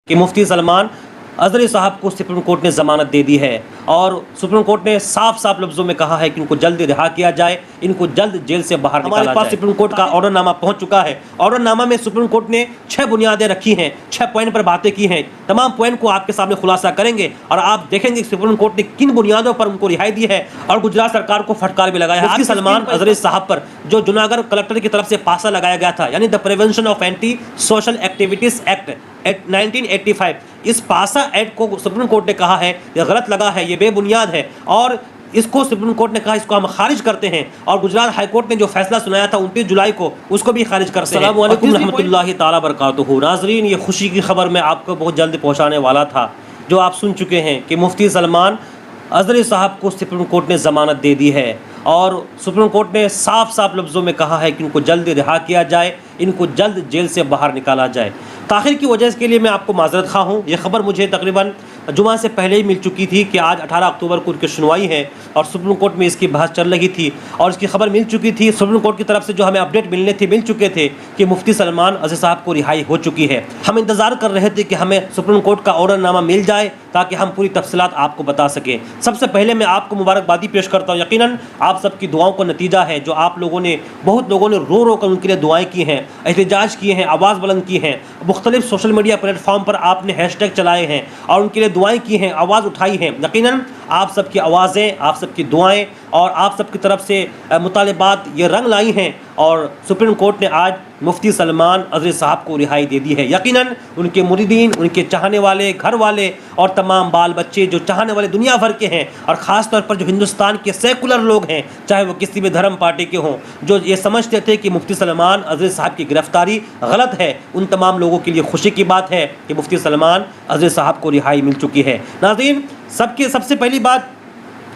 कि मुफ्ती सलमान अज़हरी साहब को सुप्रीम कोर्ट ने ज़मानत दे दी है और सुप्रीम कोर्ट ने साफ साफ लफ्ज़ों में कहा है कि इनको जल्द रिहा किया जाए, इनको जल्द जेल से बाहर निकाला जाए। हमारे पास सुप्रीम कोर्ट का ऑर्डरनामा पहुंच चुका है। ऑर्डरनामा में सुप्रीम कोर्ट ने 6 बुनियादें रखी हैं, 6 पॉइंट पर बातें की हैं। तमाम पॉइंट को आपके सामने खुलासा करेंगे और आप देखेंगे सुप्रीम कोर्ट ने किन बुनियादों पर उनको रिहाई दी है और गुजरात सरकार को फटकार भी लगाया है। मुफ्ती सलमान अज़हरी साहब पर जो जूनागढ़ कलेक्टर की तरफ से पासा लगाया गया था, यानी the prevention of anti social activities act 1985, इस पासा एक्ट को सुप्रीम कोर्ट ने कहा है ये गलत लगा है, ये बेबुनियाद है और इसको सुप्रीम कोर्ट ने कहा इसको हम खारिज करते हैं। और गुजरात हाई कोर्ट ने जो फैसला सुनाया था 29 जुलाई को, उसको भी खारिज करते हैं। अस्सलामु अलैकुम रहमतुल्लाहि ताला बरकातुहू। नाज़रीन, ये खुशी की खबर मैं आपको बहुत जल्द पहुँचाने वाला था, जो आप सुन चुके हैं कि मुफ्ती सलमान अज़हरी साहब को सुप्रीम कोर्ट ने ज़मानत दे दी है और सुप्रीम कोर्ट ने साफ साफ लफ्ज़ों में कहा है कि इनको जल्द रिहा किया जाए, इनको जल्द जेल से बाहर निकाला जाए। ताख़िर की वजह के लिए मैं आपको माज़रत खा हूँ। ये ख़बर मुझे तकरीबन जुमा से पहले ही मिल चुकी थी कि आज 18 अक्टूबर को उनकी सुनवाई है और सुप्रीम कोर्ट में इसकी बहस चल रही थी और इसकी खबर मिल चुकी थी। सुप्रीम कोर्ट की तरफ से जो हमें अपडेट मिल चुके थे कि मुफ्ती सलमान अज़हरी साहब को रिहाई हो चुकी है। हम इंतज़ार कर रहे थे कि हमें सुप्रीम कोर्ट का ऑर्डरनामा मिल जाए ताकि हम पूरी तफसीलात आपको बता सकें। सबसे पहले मैं आपको मुबारकबादी पेश करता हूँ। यकीनन आप सबकी दुआओं का नतीजा है जो आप लोगों ने, बहुत लोगों ने रो रो कर उनके लिए दुआएँ की हैं, एहतजाज किए हैं, आवाज़ बुलंद की हैं, मुख्तलिफ सोशल मीडिया प्लेटफॉर्म पर आपने हैशटैग चलाए हैं और उनके लिए दुआएँ की हैं, आवाज़ उठाई है। यकीनन आप सबकी आवाज़ें, आप सबकी दुआएं और आप सबकी तरफ से मुतालिबात ये रंग लाई हैं और सुप्रीम कोर्ट ने आज मुफ्ती सलमान अज़हरी साहब को रिहाई दे दी है। यकीनन उनके मुरीदीन, उनके चाहने वाले, घर वाले और तमाम बाल बच्चे जो चाहने वाले दुनिया भर के हैं और ख़ास तौर पर जो हिंदुस्तान के सेकुलर लोग हैं, चाहे वो किसी भी धर्म पार्टी के हों, जो ये समझते थे कि मुफ्ती सलमान अज़हरी साहब की गिरफ़्तारी गलत है, उन तमाम लोगों के लिए खुशी की बात है कि मुफ्ती सलमान अज़हरी साहब को रिहाई मिल चुकी है। नाज़रीन, सबसे पहली बात,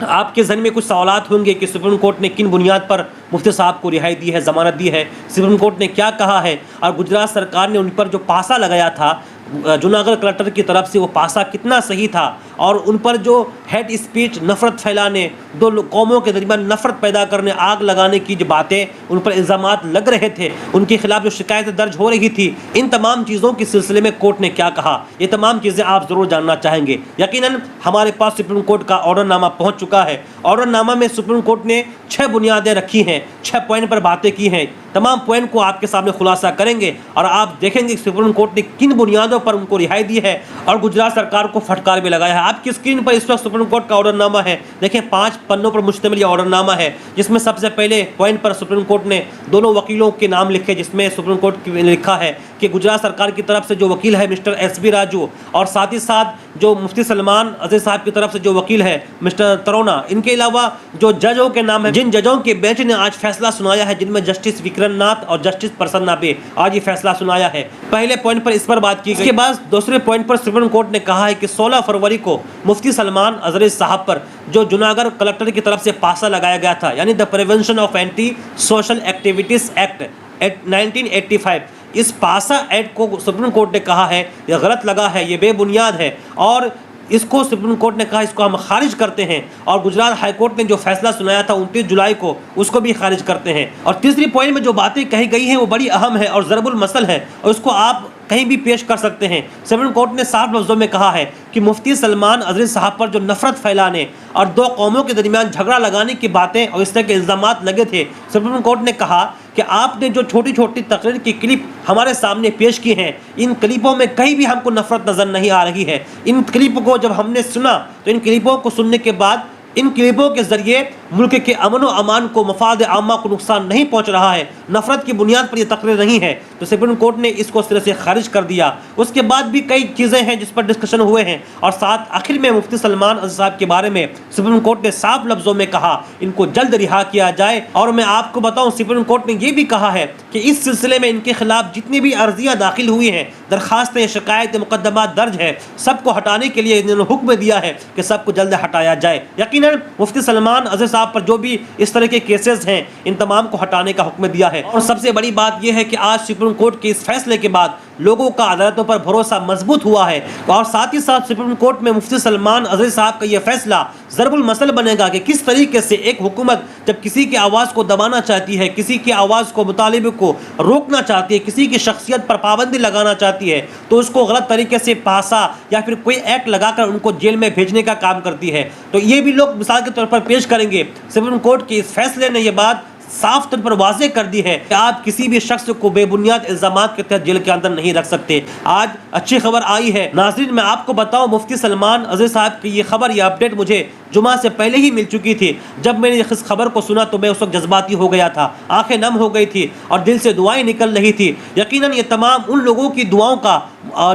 आपके जहन में कुछ सवालात होंगे कि सुप्रीम कोर्ट ने किन बुनियाद पर मुफ्ती साहब को रिहाई दी है, ज़मानत दी है, सुप्रीम कोर्ट ने क्या कहा है और गुजरात सरकार ने उन पर जो पासा लगाया था जूनागढ़ कलेक्टर की तरफ से, वो पासा कितना सही था और उन पर जो हेड स्पीच, नफ़रत फैलाने, दो कौमों के दरमियान नफ़रत पैदा करने, आग लगाने की जो बातें उन पर इल्ज़ामात लग रहे थे, उनके खिलाफ जो शिकायतें दर्ज हो रही थी, इन तमाम चीज़ों के सिलसिले में कोर्ट ने क्या कहा, ये तमाम चीज़ें आप ज़रूर जानना चाहेंगे। यकीनन हमारे पास सुप्रीम कोर्ट का ऑर्डरनामा पहुँच चुका है। ऑर्डरनामा में सुप्रीम कोर्ट ने 6 बुनियादें रखी हैं, 6 पॉइंट पर बातें की हैं। तमाम पॉइंट को आपके सामने खुलासा करेंगे और आप देखेंगे सुप्रीम कोर्ट ने किन बुनियादों पर उनको रिहाई दी है और गुजरात सरकार को फटकार भी लगाया है। आपकी स्क्रीन पर इस वक्त सुप्रीम कोर्ट का ऑर्डरनामा है। देखें, 5 पन्नों पर मुश्तमिल ये ऑर्डरनामा है, जिसमें सबसे पहले पॉइंट पर सुप्रीम कोर्ट ने दोनों वकीलों के नाम लिखे, जिसमें सुप्रीम कोर्ट ने लिखा है कि गुजरात सरकार की तरफ से जो वकील है मिस्टर SB राजू और साथ ही साथ जो मुफ्ती सलमान अज़हरी साहब की तरफ से जो वकील है मिस्टर तरोना, इनके अलावा जो जजों के नाम है, जिन जजों के बेंच ने आज फैसला सुनाया है, जिनमें जस्टिस विक्रम नाथ और जस्टिस प्रसन्ना बे आज ये फैसला सुनाया है। पहले पॉइंट पर इस पर बात की गई। इसके बाद दूसरे पॉइंट पर सुप्रीम कोर्ट ने कहा है कि 16 फरवरी को मुफ्ती सलमान अज़हरी साहब पर जो जूनागढ़ कलेक्टर की तरफ से पासा लगाया गया था, यानी the prevention of anti social activities act 1985, इस पासा एक्ट को सुप्रीम कोर्ट ने कहा है यह गलत लगा है, ये बेबुनियाद है और इसको सुप्रीम कोर्ट ने कहा इसको हम खारिज करते हैं और गुजरात हाई कोर्ट ने जो फैसला सुनाया था 29 जुलाई को, उसको भी खारिज करते हैं। और तीसरी पॉइंट में जो बातें कही गई हैं वो बड़ी अहम है और ज़रबुल मसल है और उसको आप कहीं भी पेश कर सकते हैं। सुप्रीम कोर्ट ने साफ लफ्ज़ों में कहा है कि मुफ्ती सलमान अज़हरी साहब पर जो नफ़रत फैलाने और दो कौमों के दरमियान झगड़ा लगाने की बातें और इस तरह के इल्ज़ामात लगे थे, सुप्रीम कोर्ट ने कहा कि आपने जो छोटी छोटी तकरीर की क्लिप हमारे सामने पेश की हैं, इन क्लिपों में कहीं भी हमको नफ़रत नज़र नहीं आ रही है। इन क्लिप को जब हमने सुना तो इन क्लिपों को सुनने के बाद इन क्लिपों के ज़रिए मुल्क के अमन व अमान को, मफाद आमा को नुकसान नहीं पहुंच रहा है, नफ़रत की बुनियाद पर यह तकरीर नहीं है, तो सुप्रीम कोर्ट ने इसको सिरे से खारिज कर दिया। उसके बाद भी कई चीज़ें हैं जिस पर डिस्कशन हुए हैं और साथ आखिर में मुफ्ती सलमान अज़हरी साहब के बारे में सुप्रीम कोर्ट ने साफ लफ्ज़ों में कहा इनको जल्द रिहा किया जाए। और मैं आपको बताऊँ, सुप्रीम कोर्ट ने यह भी कहा है कि इस सिलसिले में इनके खिलाफ जितनी भी अर्जियाँ दाखिल हुई हैं, दरख्वास्तें, शिकायत, मुकदमात दर्ज है, सबको हटाने के लिए इन्होंने हुक्म दिया है कि सबको जल्द हटाया जाए। यकीनन मुफ्ती सलमान अज़हरी साहब पर जो भी इस तरह के केसेस हैं, इन तमाम को हटाने का हुक्म दिया है। और सबसे बड़ी बात यह है कि आज सुप्रीम कोर्ट के इस फैसले के बाद लोगों का अदालतों पर भरोसा मजबूत हुआ है और साथ ही साथ सुप्रीम कोर्ट में मुफ्ती सलमान अज़हरी साहब का यह फैसला ज़रबुल मसल बनेगा कि किस तरीके से एक हुकूमत जब किसी की आवाज़ को दबाना चाहती है, किसी की आवाज़ को, मुतालिबे को रोकना चाहती है, किसी की शख्सियत पर पाबंदी लगाना चाहती है, तो उसको गलत तरीके से पासा या फिर कोई एक्ट लगाकर उनको जेल में भेजने का काम करती है। तो ये भी लोग मिसाल के तौर पर पेश करेंगे। सुप्रीम कोर्ट के इस फैसले ने यह बात साफ तौर पर वाज़े कर दी है कि आप किसी भी शख्स को बेबुनियाद इल्ज़ामात के तहत जेल के अंदर नहीं रख सकते। आज अच्छी खबर आई है नाज़रीन, मैं आपको बताऊं, मुफ्ती सलमान अज़ीज़ साहब की ये खबर, ये अपडेट मुझे जुमा से पहले ही मिल चुकी थी। जब मैंने इस खबर को सुना तो मैं उस वक्त जज्बाती हो गया था, आंखें नम हो गई थी और दिल से दुआएं निकल रही थी। यकीनन ये तमाम उन लोगों की दुआओं का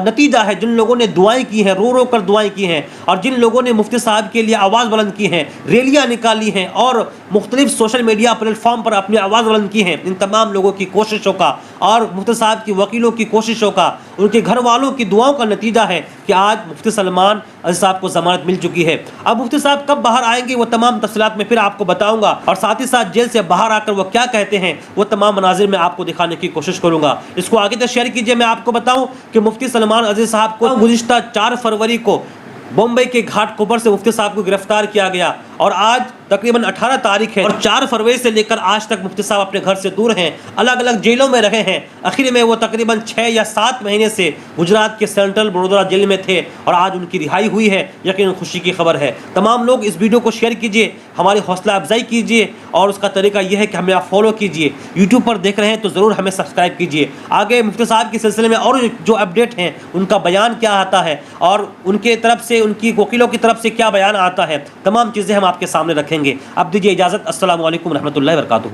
नतीजा है जिन लोगों ने दुआएं की हैं, रो रो कर दुआएं की हैं, और जिन लोगों ने मुफ्ती साहब के लिए आवाज़ बुलंद की हैं, रैलियाँ निकाली हैं और मुख्तलिफ सोशल मीडिया प्लेटफॉर्म पर अपनी आवाज़ बुलंद की हैं। इन तमाम लोगों की कोशिशों का और मुफ्ती साहब की वकीलों की कोशिशों का, उनके घर वालों की दुआओं का नतीजा है कि आज मुफ्ती सलमान अज़ीज़ साहब को ज़मानत मिल चुकी है। अब मुफ्ती साहब कब बाहर आएंगे वो तमाम तफसीलात में फिर आपको बताऊंगा, और साथ ही साथ जेल से बाहर आकर वो क्या कहते हैं वो तमाम मनाजिर में आपको दिखाने की कोशिश करूंगा। इसको आगे तक शेयर कीजिए। मैं आपको बताऊं कि मुफ्ती सलमान अज़ीज़ साहब को गुज़िश्ता 4 फरवरी को मुंबई के घाटकोपर से मुफ्ती साहब को गिरफ्तार किया गया और आज तकरीबन 18 तारीख है और 4 फरवरी से लेकर आज तक मुफ्ती साहब अपने घर से दूर हैं, अलग अलग जेलों में रहे हैं। आखिर में वो तकरीबन 6 या 7 महीने से गुजरात के सेंट्रल बड़ोदरा जेल में थे और आज उनकी रिहाई हुई है। यकीन खुशी की खबर है। तमाम लोग इस वीडियो को शेयर कीजिए, हमारी हौसला अफजाई कीजिए, और उसका तरीका यह है कि हमें आप फॉलो कीजिए। यूट्यूब पर देख रहे हैं तो ज़रूर हमें सब्सक्राइब कीजिए। आगे मुफ्ती साहब के सिलसिले में और जो अपडेट हैं उनका बयान क्या आता है और उनके तरफ से, उनकी वकीलों की तरफ से क्या बयान आता है, तमाम चीज़ें हम आपके सामने रखेंगे। अब दीजिए इजाज़त। अस्सलामु अलैकुम रहमतुल्लाहि व बरकातुहू।